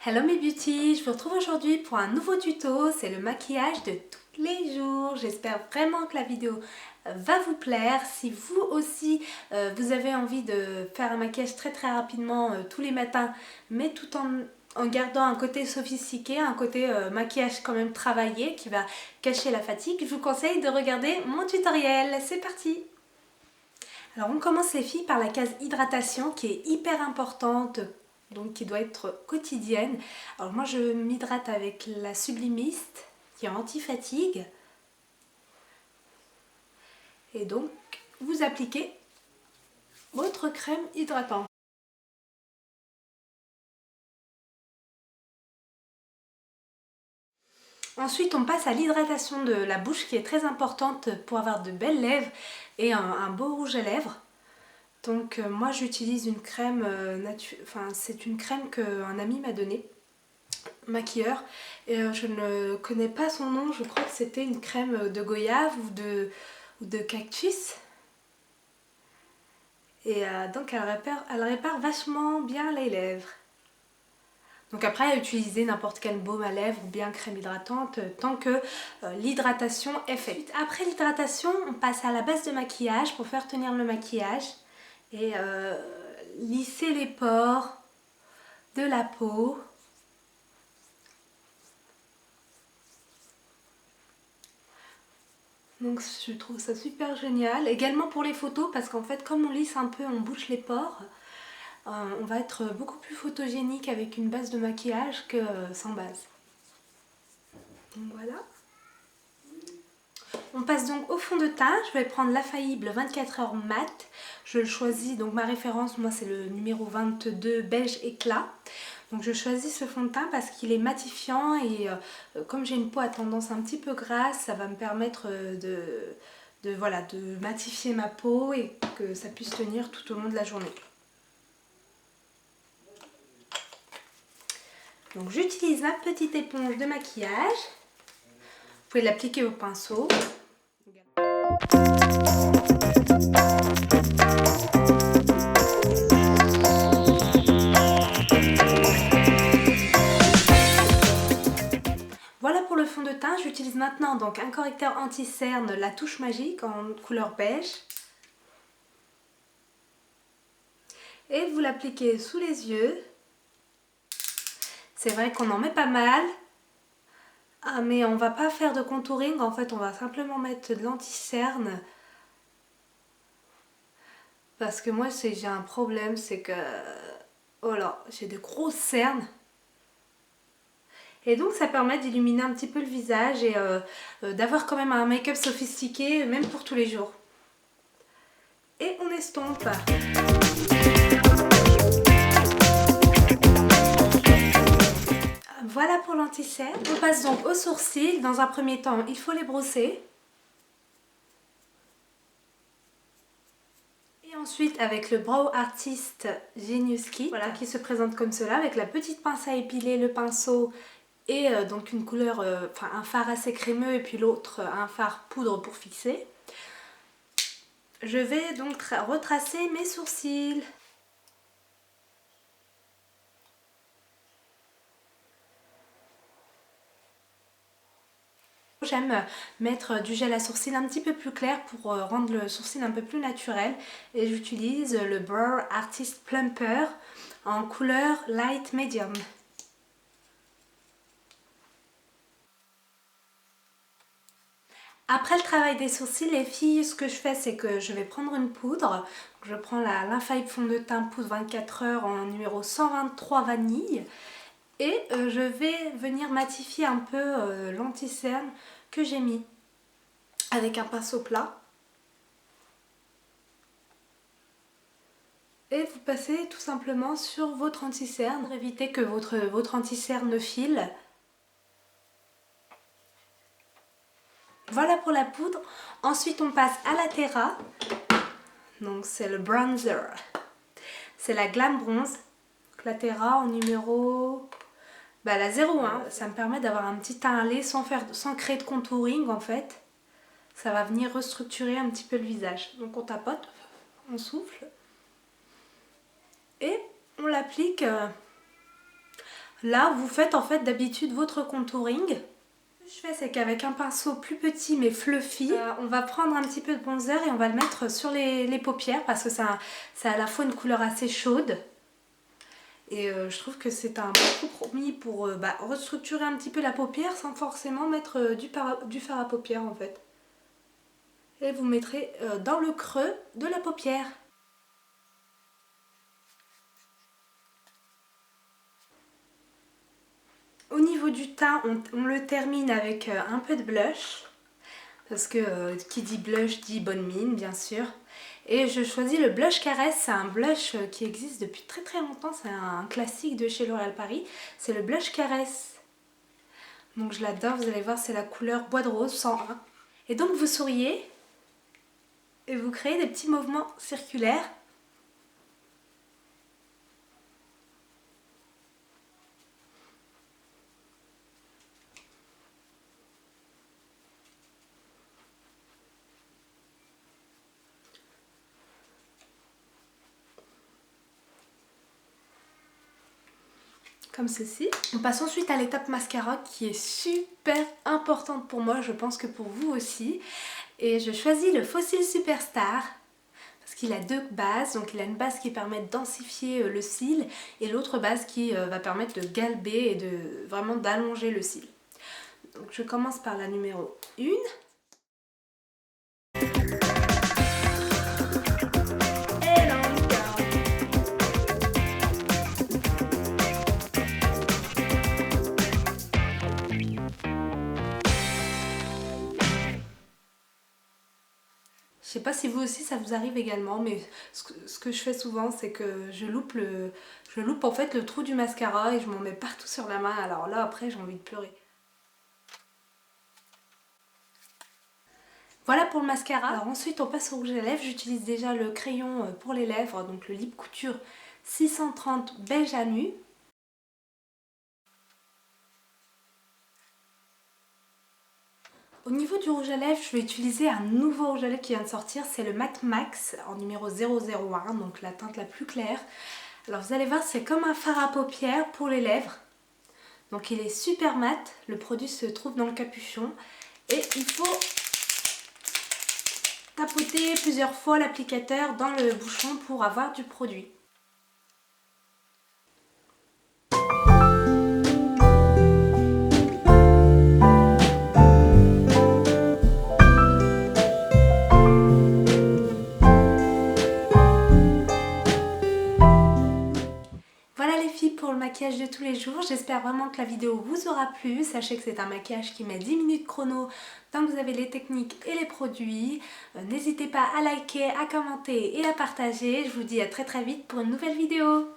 Hello mes beauties, je vous retrouve aujourd'hui pour un nouveau tuto, c'est le maquillage de tous les jours. J'espère vraiment que la vidéo va vous plaire. Si vous aussi vous avez envie de faire un maquillage très rapidement tous les matins, mais tout en gardant un côté sophistiqué, un côté maquillage quand même travaillé qui va cacher la fatigue, je vous conseille de regarder mon tutoriel. C'est parti! Alors on commence les filles par la case hydratation qui est hyper importante, donc qui doit être quotidienne. Alors moi je m'hydrate avec la Sublimist qui est anti-fatigue. Et donc vous appliquez votre crème hydratante. Ensuite on passe à l'hydratation de la bouche qui est très importante pour avoir de belles lèvres et un beau rouge à lèvres. Donc moi j'utilise une crème c'est une crème qu'un ami m'a donnée, maquilleur, et je ne connais pas son nom, je crois que c'était une crème de goyave ou de cactus. Et donc elle répare vachement bien les lèvres. Donc après utiliser n'importe quel baume à lèvres ou bien crème hydratante tant que l'hydratation est faite. Après l'hydratation on passe à la base de maquillage pour faire tenir le maquillage et lisser les pores de la peau. Donc je trouve ça super génial. Également pour les photos parce qu'en fait comme on lisse un peu, on bouche les pores, on va être beaucoup plus photogénique avec une base de maquillage que sans base. Donc voilà. On passe donc au fond de teint. Je vais prendre l'Infaillible 24 heures mat. Je le choisis, donc ma référence, moi c'est le numéro 22 beige éclat. Donc je choisis ce fond de teint parce qu'il est matifiant et comme j'ai une peau à tendance un petit peu grasse, ça va me permettre de matifier ma peau et que ça puisse tenir tout au long de la journée. Donc j'utilise ma petite éponge de maquillage. Vous pouvez l'appliquer au pinceau. Voilà pour le fond de teint. J'utilise maintenant donc un correcteur anti-cerne, la touche magique en couleur beige. Et vous l'appliquez sous les yeux. C'est vrai qu'on en met pas mal. Ah, mais on va pas faire de contouring, en fait on va simplement mettre de l'anti-cerne. Parce que moi j'ai un problème, c'est que oh là, j'ai de grosses cernes. Et donc ça permet d'illuminer un petit peu le visage et d'avoir quand même un make-up sophistiqué, même pour tous les jours. Et on estompe. Voilà pour l'anti-cerne. On passe donc aux sourcils. Dans un premier temps, il faut les brosser. Et ensuite, avec le Brow Artist Genius Kit, voilà, qui se présente comme cela, avec la petite pince à épiler, le pinceau et donc une couleur, un fard assez crémeux et puis l'autre, un fard poudre pour fixer. Je vais donc retracer mes sourcils. J'aime mettre du gel à sourcils un petit peu plus clair pour rendre le sourcil un peu plus naturel. Et j'utilise le Brow Artist Plumper en couleur Light Medium. Après le travail des sourcils, les filles, ce que je fais, c'est que je vais prendre une poudre. Je prends la l'Infaillible fond de teint poudre 24 heures en numéro 123 vanille. Et je vais venir matifier un peu l'anti-cerne que j'ai mis avec un pinceau plat. Et vous passez tout simplement sur votre anti-cerne pour éviter que votre anti-cerne ne file. Voilà pour la poudre. Ensuite on passe à la Terra. Donc c'est le bronzer. C'est la Glam Bronze. La Terra en numéro... la 01. Ça me permet d'avoir un petit teint lait sans créer de contouring en fait. Ça va venir restructurer un petit peu le visage. Donc on tapote, on souffle. Et on l'applique. Là, vous faites en fait d'habitude votre contouring. Ce que je fais, c'est qu'avec un pinceau plus petit mais fluffy, on va prendre un petit peu de bronzer et on va le mettre sur les paupières parce que ça a à la fois une couleur assez chaude. Et je trouve que c'est un bon compromis pour restructurer un petit peu la paupière sans forcément mettre du fard à paupières en fait. Et vous mettrez dans le creux de la paupière. Au niveau du teint, on le termine avec un peu de blush. Parce que qui dit blush dit bonne mine, bien sûr. Et je choisis le blush Caresse, c'est un blush qui existe depuis très très longtemps, c'est un classique de chez L'Oréal Paris. C'est le blush Caresse. Donc je l'adore, vous allez voir, c'est la couleur bois de rose 101. Et donc vous souriez et vous créez des petits mouvements circulaires. Comme ceci. On passe ensuite à l'étape mascara qui est super importante pour moi, je pense que pour vous aussi. Et je choisis le Fossil Superstar parce qu'il a deux bases. Donc il a une base qui permet de densifier le cil et l'autre base qui va permettre de galber et vraiment d'allonger le cil. Donc je commence par la numéro 1. Je sais pas si vous aussi ça vous arrive également, mais ce que je fais souvent, c'est que je loupe en fait le trou du mascara et je m'en mets partout sur la main. Alors là après j'ai envie de pleurer. Voilà pour le mascara. Alors ensuite on passe au rouge à lèvres. J'utilise déjà le crayon pour les lèvres, donc le Lip Couture 630 beige à nu. Au niveau du rouge à lèvres, je vais utiliser un nouveau rouge à lèvres qui vient de sortir, c'est le Matte Max en numéro 001, donc la teinte la plus claire. Alors vous allez voir, c'est comme un fard à paupières pour les lèvres. Donc il est super mat, le produit se trouve dans le capuchon et il faut tapoter plusieurs fois l'applicateur dans le bouchon pour avoir du produit. Pour le maquillage de tous les jours, j'espère vraiment que la vidéo vous aura plu. Sachez que c'est un maquillage qui met 10 minutes chrono tant que vous avez les techniques et les produits. N'hésitez pas à liker, à commenter et à partager. Je vous dis à très vite pour une nouvelle vidéo.